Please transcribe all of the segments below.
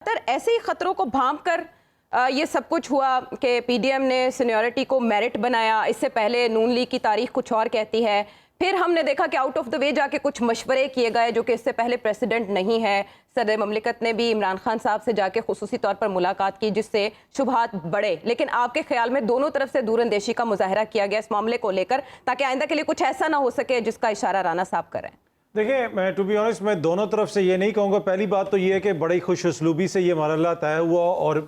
ऐसे ही खतरों को भांप कर ये सब कुछ हुआ कि पीडीएम ने सीनियरिटी को मेरिट बनाया। इससे पहले नून लीग की तारीख कुछ और कहती है। फिर हमने देखा कि आउट ऑफ द वे जाके कुछ मशवरे किए गए जो कि इससे पहले प्रेसिडेंट नहीं है। सदर ममलिकत ने भी इमरान खान साहब से जाके खुसूसी तौर पर मुलाकात की जिससे शुबहात बढ़े। लेकिन आपके ख्याल में दोनों तरफ से दूरअंदेशी का मुजाहरा किया गया इस मामले को लेकर ताकि आइंदा के लिए कुछ ऐसा ना हो सके जिसका इशारा राना साहब करें? देखिए, मैं टू बी ऑनेस्ट मैं दोनों तरफ से ये नहीं कहूँगा। पहली बात तो ये है कि बड़ी खुश उसलूबी से ये मरहला तय हुआ और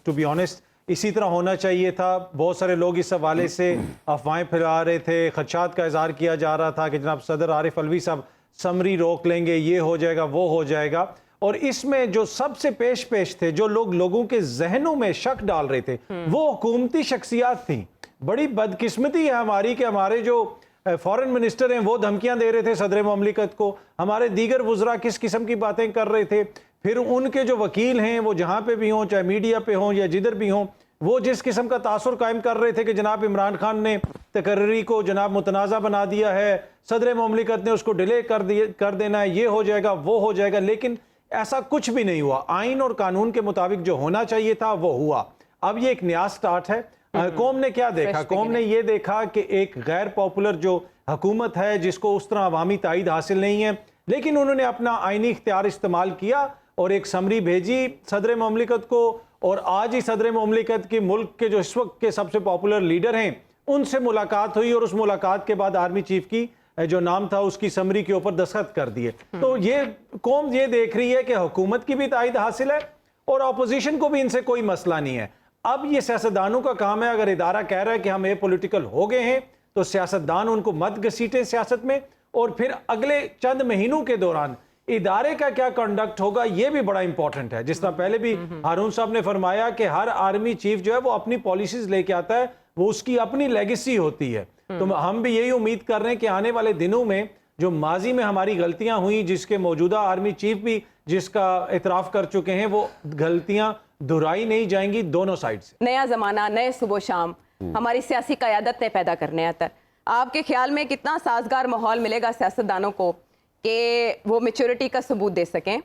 टू बी ऑनेस्ट इसी तरह होना चाहिए था। बहुत सारे लोग इस हवाले से अफवाहें फैला रहे थे, खदशात का इजहार किया जा रहा था कि जनाब सदर आरिफ अलवी साहब समरी रोक लेंगे, ये हो जाएगा वो हो जाएगा। और इसमें जो सबसे पेश थे, जो लोगों के जहनों में शक डाल रहे थे, वो हुकूमती शख्सियात थी। बड़ी बदकिस्मती है हमारी कि हमारे जो फॉरेन मिनिस्टर हैं वो धमकियां दे रहे थे सदर ममलिकत को, हमारे दीगर वुज़रा किस किस्म की बातें कर रहे थे। फिर उनके जो वकील हैं वो जहाँ पे भी हों, चाहे मीडिया पे हों या जिधर भी हों, वो जिस किस्म का तासुर कायम कर रहे थे कि जनाब इमरान खान ने तकर्री को जनाब मुतनाज़ा बना दिया है, सदर ममलिकत ने उसको डिले कर देना है, ये हो जाएगा वो हो जाएगा। लेकिन ऐसा कुछ भी नहीं हुआ। आइन और कानून के मुताबिक जो होना चाहिए था वो हुआ। अब ये एक नया स्टार्ट है। कौम ने क्या देखा? कौम ने ये देखा कि एक गैर पॉपुलर जो हुकूमत है जिसको उस तरह अवामी ताईद हासिल नहीं है, लेकिन उन्होंने अपना आइनी इख्तियार इस्तेमाल किया और एक समरी भेजी सदर ममलिकत को। और आज ही सदर ममलिकत के मुल्क के जो इस वक्त के सबसे पॉपुलर लीडर हैं उनसे मुलाकात हुई और उस मुलाकात के बाद आर्मी चीफ की जो नाम था उसकी समरी के ऊपर दस्तखत कर दिए। तो ये कौम ये देख रही है कि हुकूमत की भी ताईद हासिल है और अपोजिशन को भी इनसे कोई मसला नहीं है। अब ये सियासतदानों का काम है, अगर इदारा कह रहा है कि हम ए पॉलिटिकल हो गए हैं तो सियासतदान उनको मत घसीटें सियासत में, और फिर अगले चंद महीनों के दौरान इदारे का क्या कंडक्ट होगा ये भी बड़ा इंपॉर्टेंट है। जिस तरह पहले भी हारून साहब ने फरमाया कि हर आर्मी चीफ जो है वो अपनी पॉलिसीज लेके आता है, वो उसकी अपनी लेगेसी होती है। तो हम भी यही उम्मीद कर रहे हैं कि आने वाले दिनों में जो माजी में हमारी गलतियां हुई, जिसके मौजूदा आर्मी चीफ भी जिसका इतराफ कर चुके हैं, वो गलतियां दोहराई नहीं जाएंगी दोनों साइड से। नया जमाना, नए सुबह शाम हमारी सियासी क़यादत ने पैदा करने आता है। आपके ख्याल में कितना साजगार माहौल मिलेगा सियासतदानों को कि वो मैच्योरिटी का सबूत दे सकें?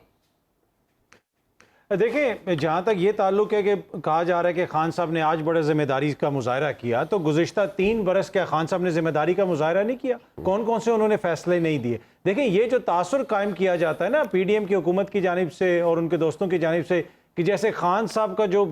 देखें, जहाँ तक ये ताल्लुक है कि कहा जा रहा है कि खान साहब ने आज बड़े जिम्मेदारी का मुजाहरा किया, तो गुज़िश्ता 3 बरस क्या खान साहब ने जिम्मेदारी का मुजाहरा नहीं किया? कौन कौन से उन्होंने फैसले नहीं दिए? देखें, ये जो तासुर कायम किया जाता है ना पीडीएम की हुकूमत की जानिब से और उनके दोस्तों की जानिब से कि जैसे खान साहब का जो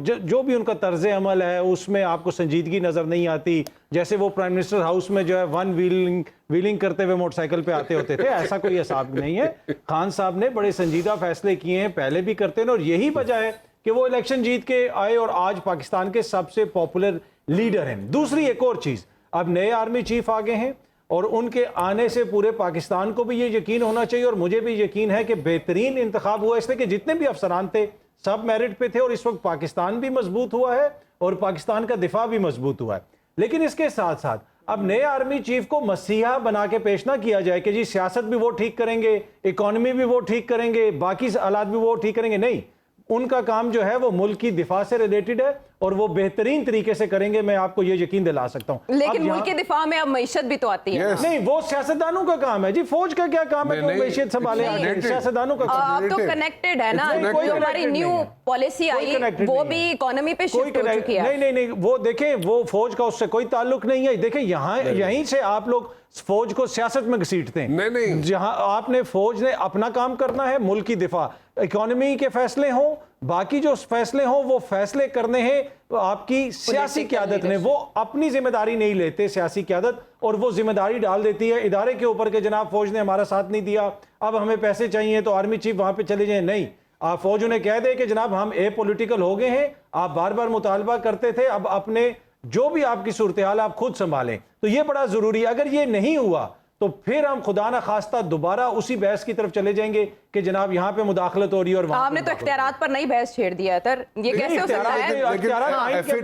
भी उनका तर्ज अमल है उसमें आपको संजीदगी नज़र नहीं आती, जैसे वो प्राइम मिनिस्टर हाउस में जो है वन व्हीलिंग करते हुए मोटरसाइकिल पे आते होते थे, ऐसा कोई हिसाब नहीं है। खान साहब ने बड़े संजीदा फैसले किए हैं, पहले भी करते हैं, और यही वजह है कि वो इलेक्शन जीत के आए और आज पाकिस्तान के सबसे पॉपुलर लीडर हैं। दूसरी एक और चीज़, अब नए आर्मी चीफ आ गए हैं और उनके आने से पूरे पाकिस्तान को भी ये यकीन होना चाहिए और मुझे भी यकीन है कि बेहतरीन इंतखाब हुआ, इसलिए कि जितने भी अफसरान थे सब मेरिट पे थे और इस वक्त पाकिस्तान भी मजबूत हुआ है और पाकिस्तान का दिफा भी मजबूत हुआ है। लेकिन इसके साथ साथ अब नए आर्मी चीफ को मसीहा बना के पेश ना किया जाए कि जी सियासत भी वो ठीक करेंगे, इकोनॉमी भी वो ठीक करेंगे, बाकी हालात भी वो ठीक करेंगे। नहीं, उनका काम जो है वो मुल्क की दिफा से रिलेटेड है और वो बेहतरीन तरीके से करेंगे, मैं आपको ये यकीन दिला सकता हूँ। लेकिन मुल्क के दिफा में अब मईशत भी तो आती है। नहीं, वो सियासतदानों का काम है जी, फौज का क्या काम है कि मईशत संभाले? सियासतदानों का काम अब तो कनेक्टेड है ना, कोई हमारी न्यू पॉलिसी आई वो भी इकोनॉमी पे शिफ्ट हो चुकी है। नहीं, वो देखें, वो फौज का उससे कोई ताल्लुक नहीं है। देखें, यहीं से आप लोग फौज को सियासत में घसीटते हैं। नहीं, जहां आपने फौज ने अपना काम करना है, मुल्क की दिफा, इकोनॉमी के फैसले हों, बाकी जो फैसले हों वो फैसले करने हैं आपकी सियासी क़यादत ने। वो अपनी जिम्मेदारी नहीं लेते सियासी क़यादत, और वो जिम्मेदारी डाल देती है इदारे के ऊपर कि जनाब फौज ने हमारा साथ नहीं दिया, अब हमें पैसे चाहिए तो आर्मी चीफ वहां पे चले जाए। नहीं, आप फौज उन्हें कह दे कि जनाब हम ए पॉलिटिकल हो गए हैं, आप बार बार मुतालबा करते थे, अब अपने जो भी आपकी सूरत हाल आप खुद संभालें। तो ये बड़ा जरूरी है। अगर ये नहीं हुआ तो फिर हम खुदा ना खास्ता दोबारा उसी बहस की तरफ चले जाएंगे कि जनाब यहाँ पे मुदाखलत हो रही है और आपने तो इख्तियारात पर नई बहस छेड़ दिया है। ये कैसे हो सकता है?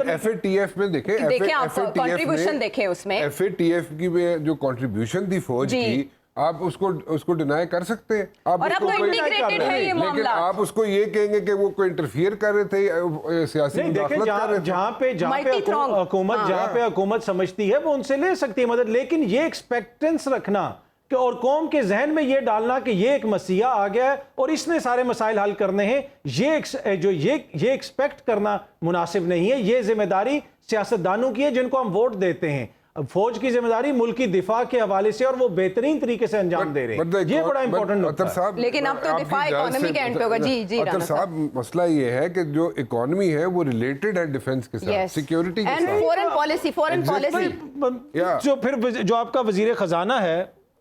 एफएटीएफ में देखें आप कंट्रीब्यूशन देखें, उसमें एफएटीएफ की जो कंट्रीब्यूशन थी फौज की, आप उसको डिनाई कर सकते हैं। आप और अब तो इंटीग्रेटेड है ये मामला। लेकिन आप उसको ये कहेंगे कि वो कोई इंटरफियर कर रहे थे, सियासी मुदाखलत कर रहे थे। जहाँ पे हुकूमत समझती है वो उनसे ले सकती है मदद, लेकिन ये एक्सपेक्टेंस रखना और कौम के जहन में ये डालना कि ये एक मसीहा आ गया है और इसने सारे मसाइल हल करने हैं, ये एक्सपेक्ट करना मुनासिब नहीं है। ये जिम्मेदारी सियासतदानों की है जिनको हम वोट देते हैं। अब फौज की जिम्मेदारी मुल्क की दिफा के हवाले से और वो बेहतरीन तरीके से अंजाम दे रहे हैं, ये बड़ा इंपॉर्टेंट नुकता है। लेकिन अब तो दिफा इकोनॉमी के एंड पे होगा। जी अतर साहब, मसला ये है कि जो इकोनॉमी है वो रिलेटेड है डिफेंस के साथ, सिक्योरिटी के साथ, फॉरेन पॉलिसी। जो फिर जो आपका वजीर खजाना है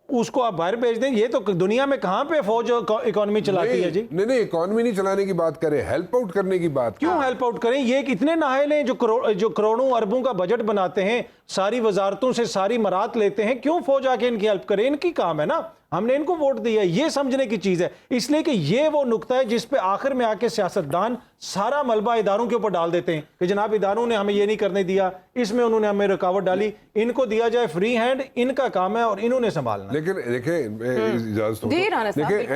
उसको आप बाहर भेज दें, ये तो दुनिया में कहां पे फौज इकोनॉमी चलाती है जी? नहीं, इकोनॉमी नहीं चलाने की बात करें, हेल्प आउट करने की बात। क्यों हेल्प आउट करें? ये कितने नाहल हैं जो करोड़ों अरबों का बजट बनाते हैं, सारी वजारतों से सारी मरात लेते हैं, क्यों फौज आके इनकी हेल्प करे? इनकी काम है ना, हमने इनको वोट दिया है, ये समझने की चीज है। इसलिए कि ये वो नुकता है जिस पे आखिर में आके सियासतदान सारा मलबा इदारों के ऊपर डाल देते हैं कि जनाब इदारों ने हमें ये नहीं करने दिया, इसमें उन्होंने हमें रुकावट डाली, इनको दिया जाए फ्री हैंड, इनका काम है और इन्होंने संभालना। लेकिन देखिए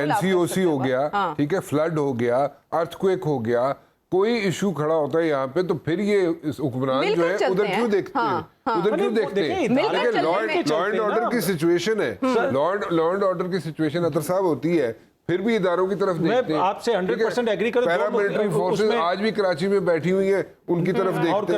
एनसीओसी हो गया, ठीक है, फ्लड हो गया, अर्थक्वेक हो गया, कोई इशू खड़ा होता है यहाँ पे तो फिर ये हुक्मरान जो है उधर क्यों देखते हैं? उधर क्यों देखते हैं? देखिए लॉ एंड ऑर्डर की सिचुएशन है, लॉ एंड ऑर्डर की सिचुएशन अतर साहब होती है, फिर भी इदारों की तरफ देखते हैं। आपसे 100% एग्री करता हूं। पैरामिलिट्री फोर्सेस आज भी कराची में बैठी हुई है, उनकी तरफ देखते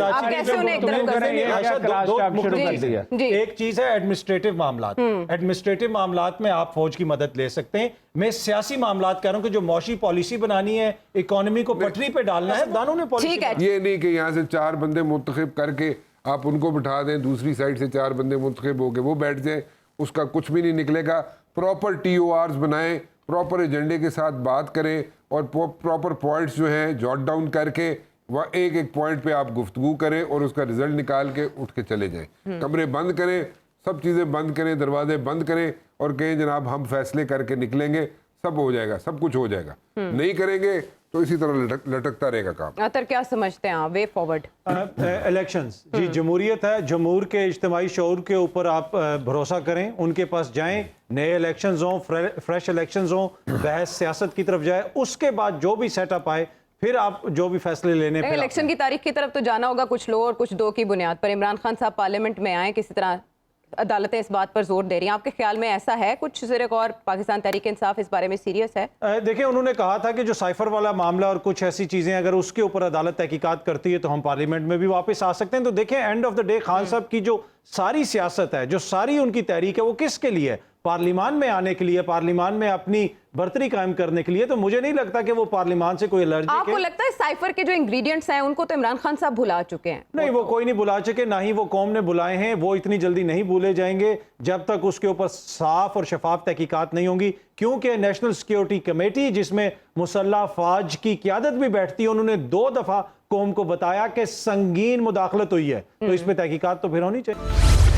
हैं। एक चीज है एडमिनिस्ट्रेटिव मामलात, एडमिनिस्ट्रेटिव मामलात में आप फौज की मदद ले सकते हैं। मैं सियासी मामलात कह रहा हूं कि जो मौशी पॉलिसी बनानी है, इकोनॉमी को पटरी पे डालना है, दानों ने पॉलिसी। ये नहीं कि यहाँ से 4 बंदे मुंतखब करके आप उनको बिठा दें, दूसरी साइड से 4 बंदे मुंतखब होके वो बैठ जाएं, उसका कुछ भी नहीं निकलेगा। प्रॉपर TORs बनाएं, प्रॉपर एजेंडे के साथ बात करें और प्रॉपर पॉइंट्स जो हैं जॉट डाउन करके वह एक पॉइंट पे आप गुफ्तगू करें और उसका रिजल्ट निकाल के उठ के चले जाएं। कमरे बंद करें, सब चीज़ें बंद करें, दरवाजे बंद करें और कहें जनाब हम फैसले करके निकलेंगे, सब हो जाएगा, सब कुछ हो जाएगा। नहीं करेंगे तो इसी तरह लटकता रहेगा काम। अतर क्या समझते हैं आप वे फॉरवर्ड? इलेक्शंस जी, जमहूरियत है, जमहूर के इज्तिमाई शऊर के ऊपर आप भरोसा करें, उनके पास जाएं, नए इलेक्शंस हों, फ्रेश इलेक्शंस हों, बहस सियासत की तरफ जाए, उसके बाद जो भी सेटअप आए फिर आप जो भी फैसले लेने पे इलेक्शन की तारीख की तरफ तो जाना होगा कुछ लो और कुछ दो की बुनियाद पर। इमरान खान साहब पार्लियामेंट में आए, किसी तरह अदालतें इस बात पर जोर दे रही हैं, आपके ख्याल में ऐसा है कुछ ज़िरक और पाकिस्तान तहरीक इंसाफ इस बारे में सीरियस है? देखिए, उन्होंने कहा था कि जो साइफर वाला मामला और कुछ ऐसी चीजें अगर उसके ऊपर अदालत तहकीकात करती है तो हम पार्लियामेंट में भी वापस आ सकते हैं। तो देखें, end of the day Khan साहब की जो सारी सियासत है, जो सारी उनकी तहरीक है, वो किसके लिए है? पार्लियामान में आने के लिए, पार्लियामान में अपनी बर्तरी कायम करने के लिए। तो मुझे नहीं लगता कि वो पार्लियामान से कोई एलर्जी। आपको लगता है साइफर के जो इंग्रेडिएंट्स हैं उनको तो इमरान खान साहब भुला चुके हैं? नहीं, वो कोई नहीं भुला चुके, ना ही वो कौम ने बुलाए हैं, वो इतनी जल्दी नहीं भूले जाएंगे जब तक उसके ऊपर साफ और शफाफ तहकीकात नहीं होंगी। क्योंकि नेशनल सिक्योरिटी कमेटी जिसमें मुसल्लह फौज की क़यादत भी बैठती है, उन्होंने 2 दफा कौम को बताया कि संगीन मुदाखलत हुई है, तो इस पर तहकीकात तो फिर होनी चाहिए।